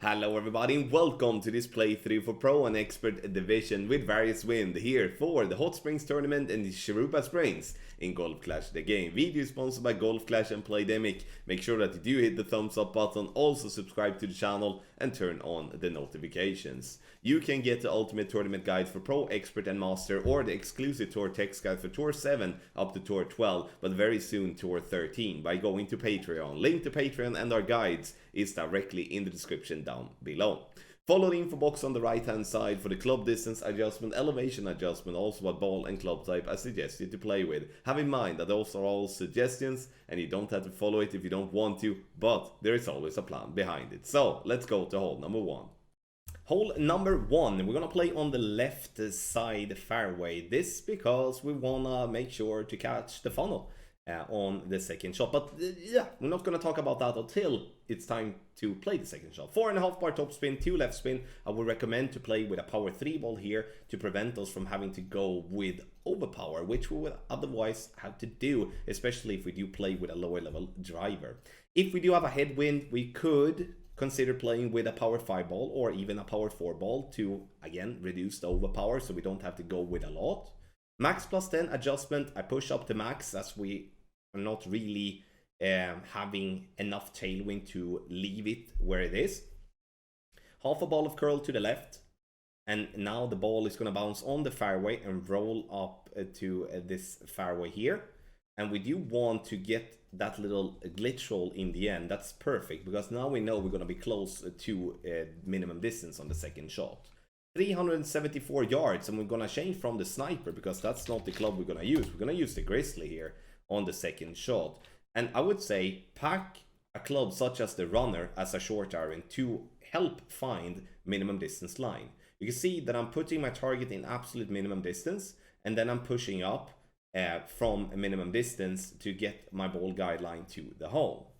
Hello everybody and welcome to this playthrough for Pro and Expert Division with various wind here for the Hot Springs Tournament in the Sharupa Springs in Golf Clash the game. Video is sponsored by Golf Clash and Playdemic. Make sure that you do hit the thumbs up button, also subscribe to the channel and turn on the notifications. You can get the ultimate tournament guide for Pro, Expert and Master or the exclusive Tour text guide for Tour 7 up to Tour 12 but very soon Tour 13 by going to Patreon. Link to Patreon and our guides is directly in the description down below. Follow the info box on the right hand side for the club distance adjustment, elevation adjustment, also what ball and club type I suggest you to play with. Have in mind that those are all suggestions and you don't have to follow it if you don't want to, but there is always a plan behind it. So let's go to hole number one. Hole number one, we're gonna play on the left side fairway. This because we wanna make sure to catch the funnel on the second shot, but yeah, we're not going to talk about that until it's time to play the second shot. 4.5 bar top spin, 2 left spin. I would recommend to play with a power 3 ball here to prevent us from having to go with overpower, which we would otherwise have to do, especially if we do play with a lower level driver. If we do have a headwind, we could consider playing with a power 5 ball or even a power 4 ball to again reduce the overpower so we don't have to go with a lot. Max plus 10 adjustment, I push up to max as we are not really having enough tailwind to leave it where it is. Half a ball of curl to the left, and now the ball is going to bounce on the fairway and roll up to this fairway here. And we do want to get that little glitch roll in the end. That's perfect because now we know we're going to be close to minimum distance on the second shot. 374 yards, and we're going to change from the sniper because that's not the club we're going to use. We're going to use the grizzly here on the second shot. And I would say pack a club such as the runner as a short iron to help find minimum distance line. You can see that I'm putting my target in absolute minimum distance and then I'm pushing up from a minimum distance to get my ball guideline to the hole.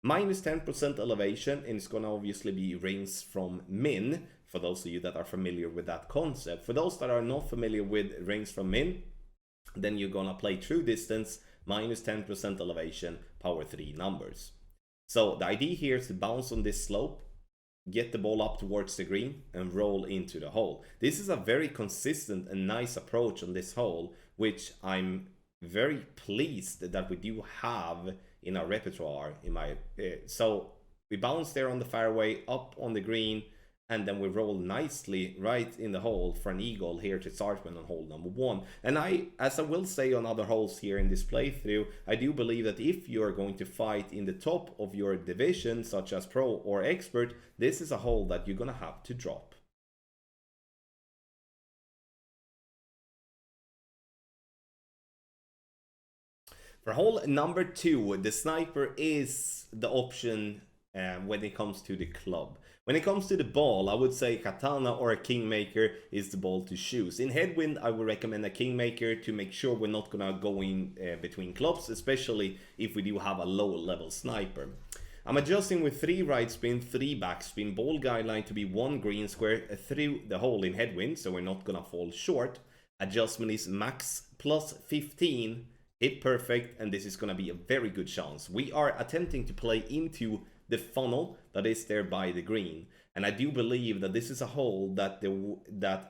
Minus 10% elevation, and it's going to obviously be rings from min for those of you that are familiar with that concept. For those that are not familiar with rings from min, then you're going to play true distance, minus 10% elevation, power 3 numbers. So the idea here is to bounce on this slope, get the ball up towards the green and roll into the hole. This is a very consistent and nice approach on this hole, which I'm very pleased that we do have in our repertoire. So we bounce there on the fairway, up on the green, and then we roll nicely right in the hole for an eagle here to start with on hole number one. And as I will say on other holes here in this playthrough, I do believe that if you are going to fight in the top of your division, such as Pro or Expert, this is a hole that you're gonna have to drop. For hole number two, the sniper is the option when it comes to the club. When it comes to the ball, I would say Katana or a Kingmaker is the ball to choose. In headwind, I would recommend a Kingmaker to make sure we're not gonna go in between clubs, especially if we do have a low level sniper. I'm adjusting with 3 right spin, 3 back spin, ball guideline to be 1 green square through the hole in headwind, so we're not gonna fall short. Adjustment is max plus 15, hit perfect, and this is gonna be a very good chance. We are attempting to play into the funnel that is there by the green, and I do believe that this is a hole that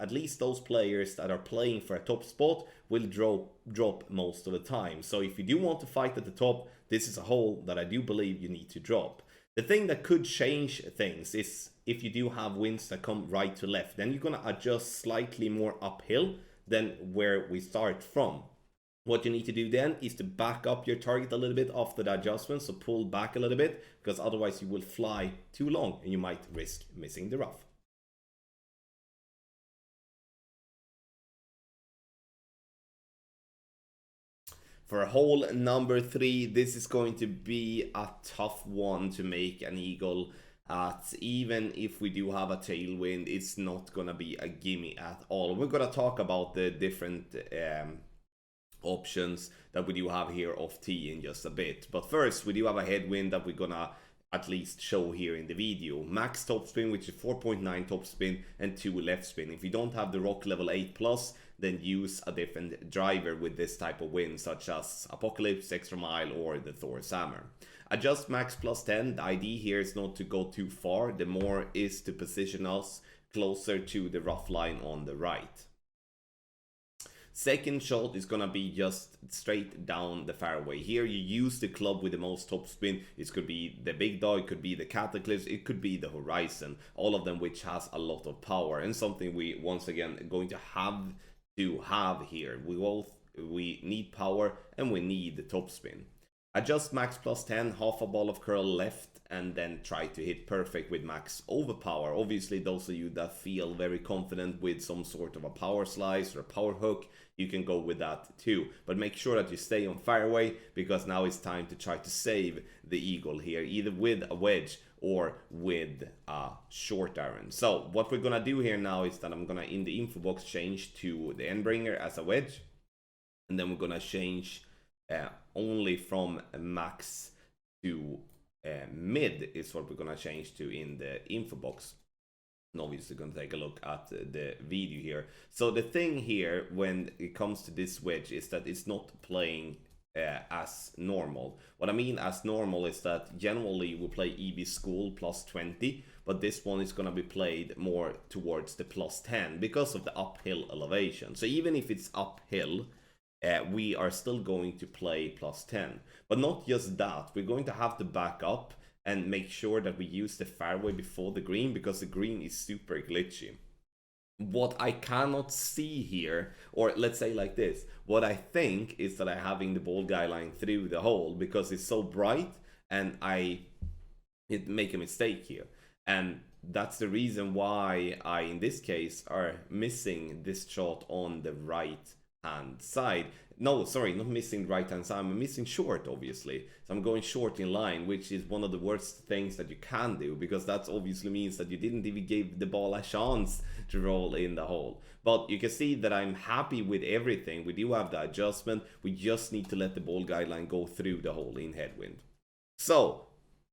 at least those players that are playing for a top spot will drop most of the time. So if you do want to fight at the top, this is a hole that I do believe you need to drop. The thing that could change things is if you do have winds that come right to left, then you're gonna adjust slightly more uphill than where we start from. What you need to do then is to back up your target a little bit after the adjustment, so pull back a little bit, because otherwise you will fly too long and you might risk missing the rough. For hole number 3, this is going to be a tough one to make an eagle at. Even if we do have a tailwind, it's not gonna be a gimme at all. We're gonna talk about the different options that we do have here off tee in just a bit, but first we do have a headwind that we're gonna at least show here in the video. Max top spin, which is 4.9 top spin and 2 left spin. If you don't have the rock level 8 plus, then use a different driver with this type of wind, such as Apocalypse, Extra Mile, or the Thor's Hammer. Adjust max plus 10. The idea here is not to go too far. The more is to position us closer to the rough line on the right. Second shot is gonna be just straight down the fairway. Here you use the club with the most topspin. It could be the Big Dog, it could be the Cataclysm, it could be the Horizon. All of them which has a lot of power, and something we once again going to have here. We need power and we need the topspin. Adjust max plus 10, half a ball of curl left, and then try to hit perfect with max overpower. Obviously, those of you that feel very confident with some sort of a power slice or a power hook, you can go with that too. But make sure that you stay on fairway, because now it's time to try to save the eagle here, either with a wedge or with a short iron. So what we're gonna do here now is that I'm gonna, in the info box, change to the Endbringer as a wedge, and then we're gonna change only from max to mid is what we're gonna change to in the info box. And obviously gonna take a look at the video here. So the thing here when it comes to this wedge is that it's not playing as normal. What I mean as normal is that generally we play EB School plus 20, but this one is gonna be played more towards the plus 10 because of the uphill elevation. So even if it's uphill, we are still going to play plus 10. But not just that, we're going to have to back up and make sure that we use the fairway before the green, because the green is super glitchy. What I cannot see here, or let's say like this, what I think is that I'm having the ball guideline through the hole because it's so bright and I make a mistake here. And that's the reason why I, in this case, are missing this shot on the right hand side. No, sorry, not missing right hand side, I'm missing short, obviously. So I'm going short in line, which is one of the worst things that you can do, because that obviously means that you didn't even give the ball a chance to roll in the hole. But you can see that I'm happy with everything. We do have the adjustment, we just need to let the ball guideline go through the hole in headwind. So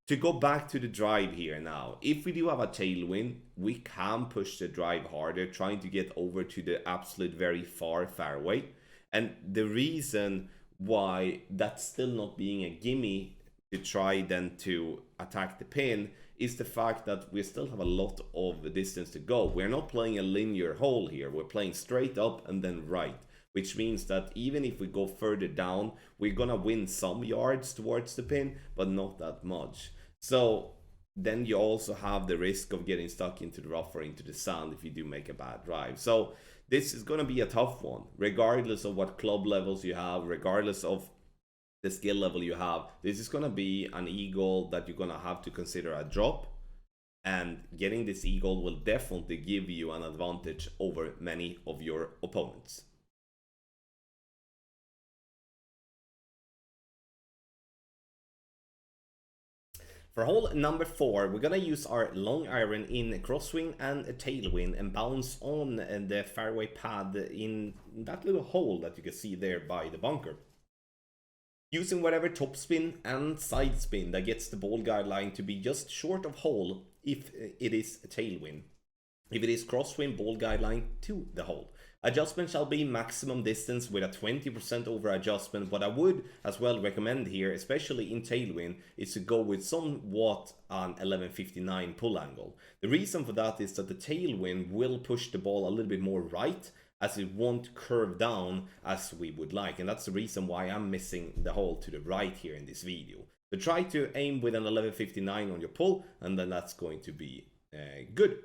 to go back to the drive here now, if we do have a tailwind, we can push the drive harder, trying to get over to the absolute very far fairway. And the reason why that's still not being a gimme to try then to attack the pin is the fact that we still have a lot of distance to go. We're not playing a linear hole here, we're playing straight up and then right. Which means that even if we go further down, we're gonna win some yards towards the pin, but not that much. So then you also have the risk of getting stuck into the rough or into the sand if you do make a bad drive. So this is going to be a tough one, regardless of what club levels you have, regardless of the skill level you have. This is going to be an eagle that you're going to have to consider a drop. And getting this eagle will definitely give you an advantage over many of your opponents. For hole number 4, we're gonna use our long iron in crosswind and a tailwind and bounce on the fairway pad in that little hole that you can see there by the bunker. Using whatever topspin and side spin that gets the ball guideline to be just short of hole if it is a tailwind. If it is crosswind, ball guideline to the hole. Adjustment shall be maximum distance with a 20% over adjustment. What I would as well recommend here, especially in tailwind, is to go with somewhat an 1159 pull angle. The reason for that is that the tailwind will push the ball a little bit more right, as it won't curve down as we would like. And that's the reason why I'm missing the hole to the right here in this video. So try to aim with an 1159 on your pull, and then that's going to be good.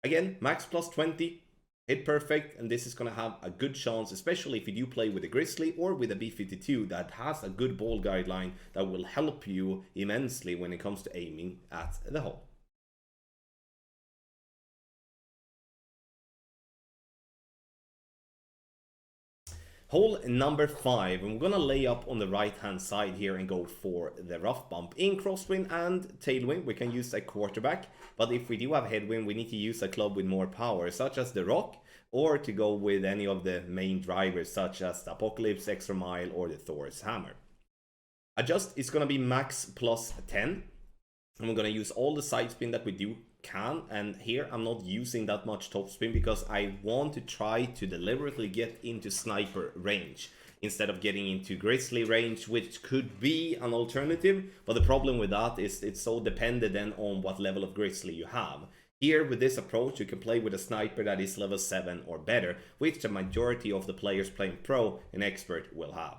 Again, max plus 20. Hit perfect, and this is going to have a good chance, especially if you do play with a Grizzly or with a B52 that has a good ball guideline that will help you immensely when it comes to aiming at the hole. Hole number 5, I'm gonna lay up on the right hand side here and go for the rough bump. In crosswind and tailwind we can use a quarterback, but if we do have headwind we need to use a club with more power, such as the Rock, or to go with any of the main drivers such as the Apocalypse, Extra Mile, or the Thor's Hammer. Adjust is gonna be max plus 10. And we're gonna use all the side spin that we do can. And here I'm not using that much topspin because I want to try to deliberately get into sniper range instead of getting into grizzly range, which could be an alternative. But the problem with that is it's so dependent then on what level of grizzly you have. Here, with this approach, you can play with a sniper that is level 7 or better, which the majority of the players playing pro and expert will have.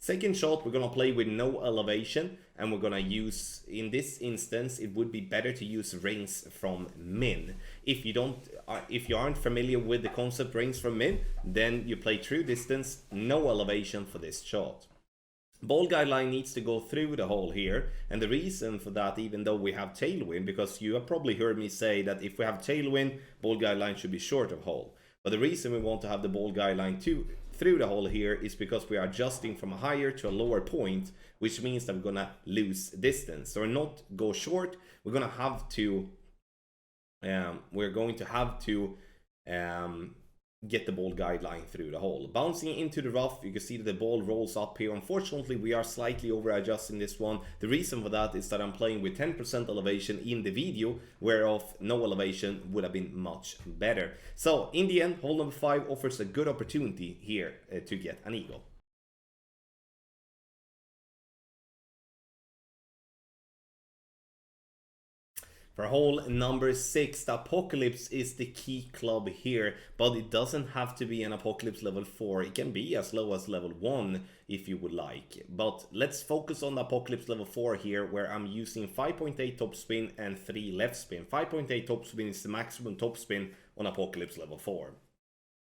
Second shot, we're gonna play with no elevation, and we're gonna use, in this instance, it would be better to use rings from min. If you aren't familiar with the concept rings from min, then you play true distance, no elevation for this shot. Ball guideline needs to go through the hole here, and the reason for that, even though we have tailwind, because you have probably heard me say that if we have tailwind, ball guideline should be short of hole. But the reason we want to have the ball guideline through the hole here is because we are adjusting from a higher to a lower point, which means that we're gonna lose distance. So we're not go short, we're going to have to get the ball guideline through the hole. Bouncing into the rough, you can see that the ball rolls up here. Unfortunately, we are slightly over adjusting this one. The reason for that is that I'm playing with 10% elevation in the video, whereof no elevation would have been much better. So in the end, hole number 5 offers a good opportunity here to get an eagle. For hole number 6, the Apocalypse is the key club here, but it doesn't have to be an Apocalypse level 4. It can be as low as level 1 if you would like. But let's focus on the Apocalypse level 4 here, where I'm using 5.8 topspin and 3 left spin. 5.8 topspin is the maximum topspin on Apocalypse level 4.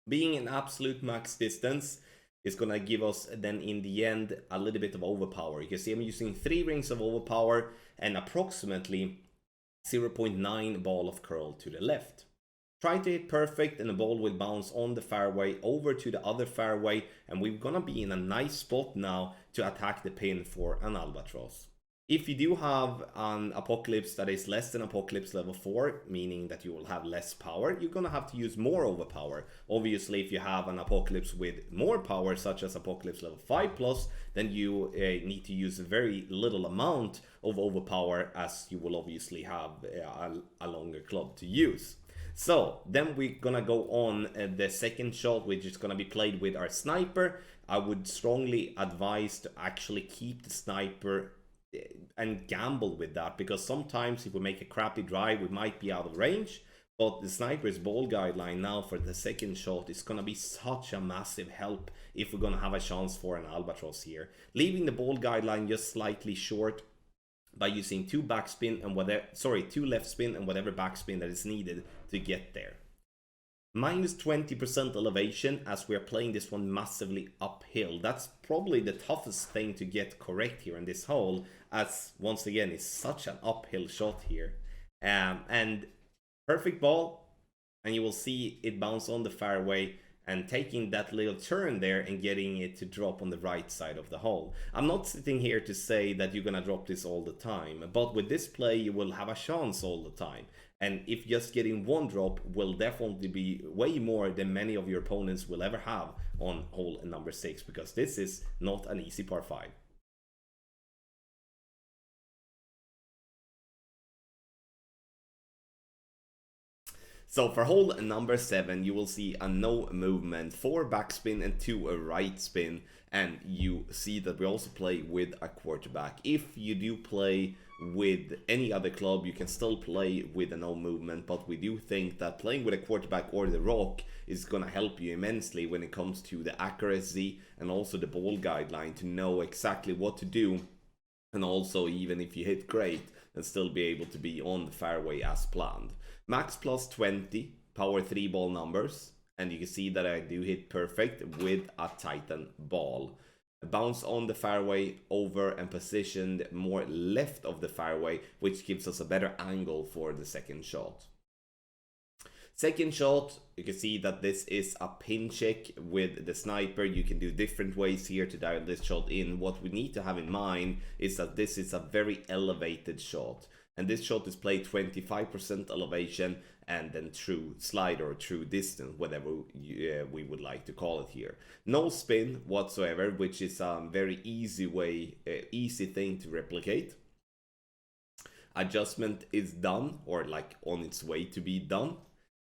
Being an absolute max distance is gonna give us then in the end a little bit of overpower. You can see I'm using 3 rings of overpower and approximately 0.9 ball of curl to the left. Try to hit perfect and the ball will bounce on the fairway over to the other fairway, and we're gonna be in a nice spot now to attack the pin for an albatross. If you do have an Apocalypse that is less than Apocalypse level 4, meaning that you will have less power, you're gonna have to use more overpower. Obviously, if you have an Apocalypse with more power, such as Apocalypse level 5+, then you need to use a very little amount of overpower, as you will obviously have a longer club to use. So then we're gonna go on the second shot, which is gonna be played with our sniper. I would strongly advise to actually keep the sniper and gamble with that, because sometimes if we make a crappy drive, we might be out of range. But the sniper's ball guideline now for the second shot is gonna be such a massive help if we're gonna have a chance for an albatross here. Leaving the ball guideline just slightly short by using 2 backspin and 2 left spin and whatever backspin that is needed to get there. Minus 20% elevation, as we're playing this one massively uphill. That's probably the toughest thing to get correct here in this hole, as once again it's such an uphill shot here. And perfect ball, and you will see it bounce on the fairway and taking that little turn there and getting it to drop on the right side of the hole. I'm not sitting here to say that you're gonna drop this all the time, but with this play you will have a chance all the time. And if just getting one drop will definitely be way more than many of your opponents will ever have on hole number 6, because this is not an easy par 5. So for hole number 7, you will see a no movement, 4 backspin and 2 a right spin, and you see that we also play with a quarterback. If you do play with any other club, you can still play with a no movement, but we do think that playing with a quarterback or the rock is going to help you immensely when it comes to the accuracy and also the ball guideline to know exactly what to do, and also even if you hit great and still be able to be on the fairway as planned. Max plus 20, power 3 ball numbers, and you can see that I do hit perfect with a Titan ball. Bounce on the fairway over and positioned more left of the fairway, which gives us a better angle for the second shot. Second shot, you can see that this is a pin check with the sniper. You can do different ways here to dial this shot in. What we need to have in mind is that this is a very elevated shot. And this shot is played 25% elevation and then true slide or true distance, whatever we would like to call it here. No spin whatsoever, which is a very easy thing to replicate. adjustment is done, or like on its way to be done,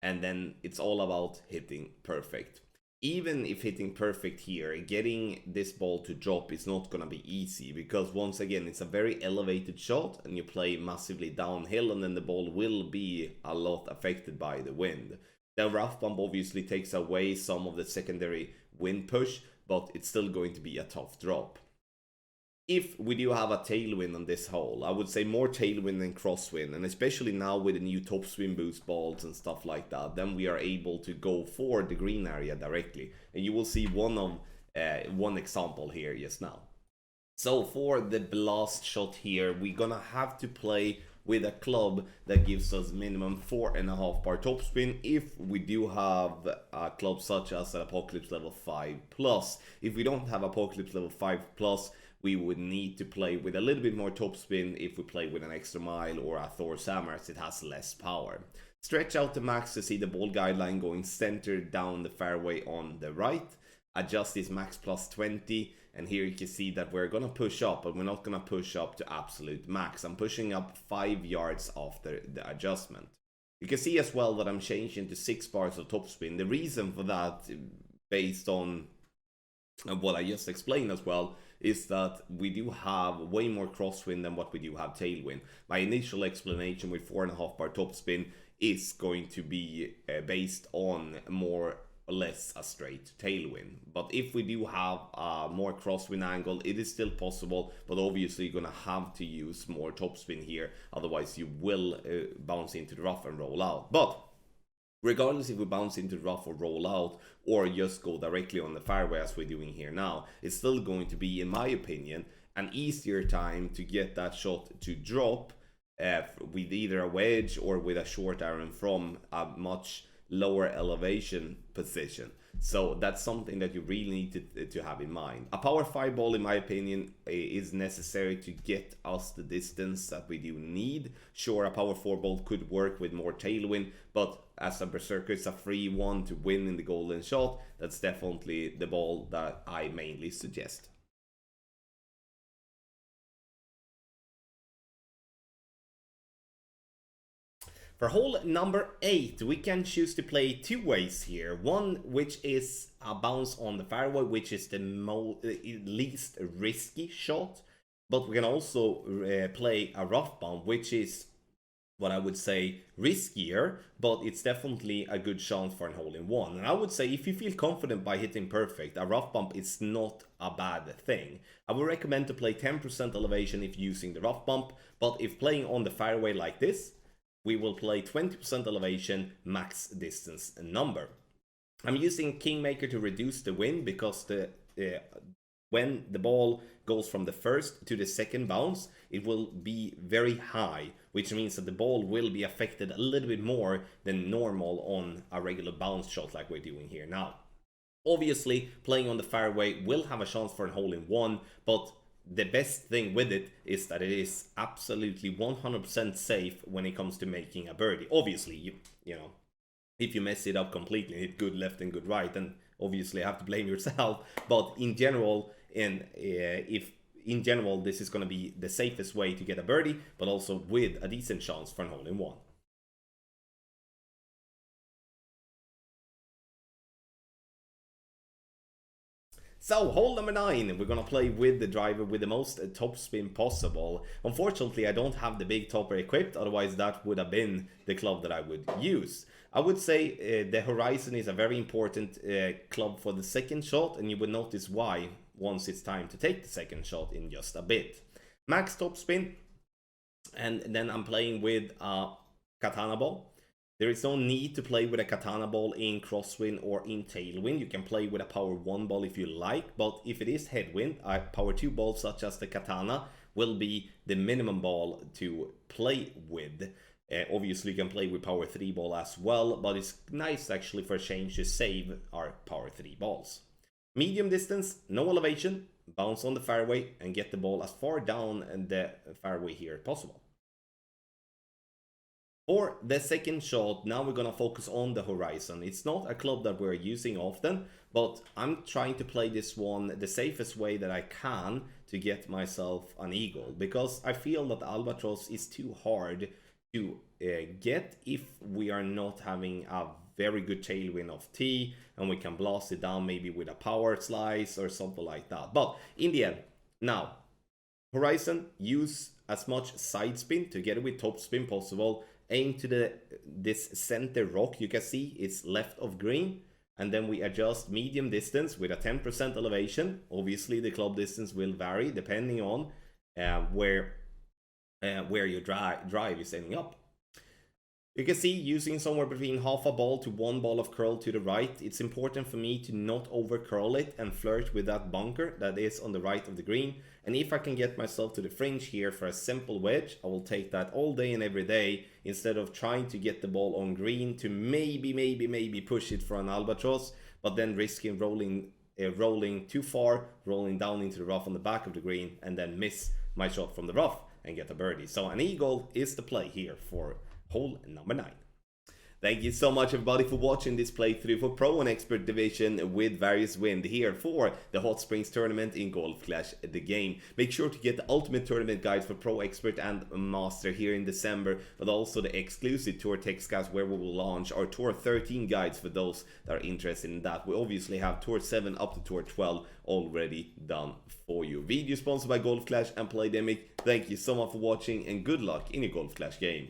and then it's all about hitting perfect. Even if hitting perfect here, getting this ball to drop is not gonna be easy, because once again it's a very elevated shot and you play massively downhill, and then the ball will be a lot affected by the wind. The rough bump obviously takes away some of the secondary wind push, but it's still going to be a tough drop. If we do have a tailwind on this hole, I would say more tailwind than crosswind, and especially now with the new topspin boost balls and stuff like that, then we are able to go for the green area directly, and you will see one example here just now. So for the blast shot here, we're gonna have to play with a club that gives us minimum 4.5 bar topspin if we do have a club such as an Apocalypse level 5+. If we don't have Apocalypse level 5+, we would need to play with a little bit more topspin if we play with an Extra Mile or a Thor Hammer, as it has less power. Stretch out the max to see the ball guideline going centered down the fairway on the right. Adjust this max plus 20, and here you can see that we're gonna push up, but we're not gonna push up to absolute max. I'm pushing up 5 yards after the adjustment. You can see as well that I'm changing to 6 bars of topspin. The reason for that, based on what I just explained as well, is that we do have way more crosswind than what we do have tailwind. My initial explanation with 4.5 bar topspin is going to be based on more or less a straight tailwind. But if we do have a more crosswind angle, it is still possible, but obviously you're gonna have to use more topspin here, otherwise you will bounce into the rough and roll out. But regardless if we bounce into the rough or roll out, or just go directly on the fairway as we're doing here now, it's still going to be, in my opinion, an easier time to get that shot to drop with either a wedge or with a short iron from a much lower elevation position. So that's something that you really need to have in mind. A power 5 ball, in my opinion, is necessary to get us the distance that we do need. Sure, a power 4 ball could work with more tailwind, but as a berserker, it's a free one to win in the golden shot. That's definitely the ball that I mainly suggest. For hole number 8, we can choose to play 2 ways here. One which is a bounce on the fairway, which is the least risky shot. But we can also play a rough bump, which is what I would say riskier, but it's definitely a good chance for an hole-in-one. And I would say if you feel confident by hitting perfect, a rough bump is not a bad thing. I would recommend to play 10% elevation if using the rough bump, but if playing on the fairway like this, we will play 20% elevation, max distance number. I'm using Kingmaker to reduce the wind because when the ball goes from the first to the second bounce, it will be very high, which means that the ball will be affected a little bit more than normal on a regular bounce shot like we're doing here now. Obviously, playing on the fairway will have a chance for a hole-in-one, but the best thing with it is that it is absolutely 100% safe when it comes to making a birdie. Obviously, you know, if you mess it up completely, hit good left and good right, then obviously have to blame yourself. But in general, if in general this is going to be the safest way to get a birdie, but also with a decent chance for an hole-in-one. So, hole number 9, we're gonna play with the driver with the most topspin possible. Unfortunately, I don't have the big topper equipped, otherwise that would have been the club that I would use. I would say the Horizon is a very important club for the second shot, and you will notice why once it's time to take the second shot in just a bit. Max topspin, and then I'm playing with a Katana ball. There is no need to play with a Katana ball in crosswind or in tailwind. You can play with a power 1 ball if you like, but if it is headwind, a power 2 ball such as the Katana will be the minimum ball to play with. Obviously you can play with power 3 ball as well, but it's nice actually for a change to save our power 3 balls. Medium distance, no elevation, bounce on the fairway and get the ball as far down the fairway here as possible. For the second shot, now we're gonna focus on the Horizon. It's not a club that we're using often, But I'm trying to play this one the safest way that I can to get myself an eagle, because I feel that albatross is too hard to get if we are not having a very good tailwind of T, and we can blast it down maybe with a power slice or something like that. But in the end, now, Horizon, use as much side spin together with top spin possible. Aim to this center rock you can see, it's left of green. And then we adjust medium distance with a 10% elevation. Obviously, the club distance will vary depending on where your drive is ending up. You can see, using somewhere between half a ball to one ball of curl to the right, it's important for me to not over curl it and flirt with that bunker that is on the right of the green. And if I can get myself to the fringe here for a simple wedge, I will take that all day and every day, instead of trying to get the ball on green to maybe push it for an albatross, but then risking rolling too far, rolling down into the rough on the back of the green, and then miss my shot from the rough and get a birdie. So an eagle is the play here for hole number 9. Thank you so much everybody for watching this playthrough for Pro and Expert Division with various wind here for the Hot Springs tournament in Golf Clash the game. Make sure to get the ultimate tournament guides for Pro, Expert and Master here in December, but also the exclusive Tour Tech Scouts where we will launch our Tour 13 guides for those that are interested in that. We obviously have Tour 7 up to Tour 12 already done for you. Video sponsored by Golf Clash and Playdemic. Thank you so much for watching and good luck in your Golf Clash game.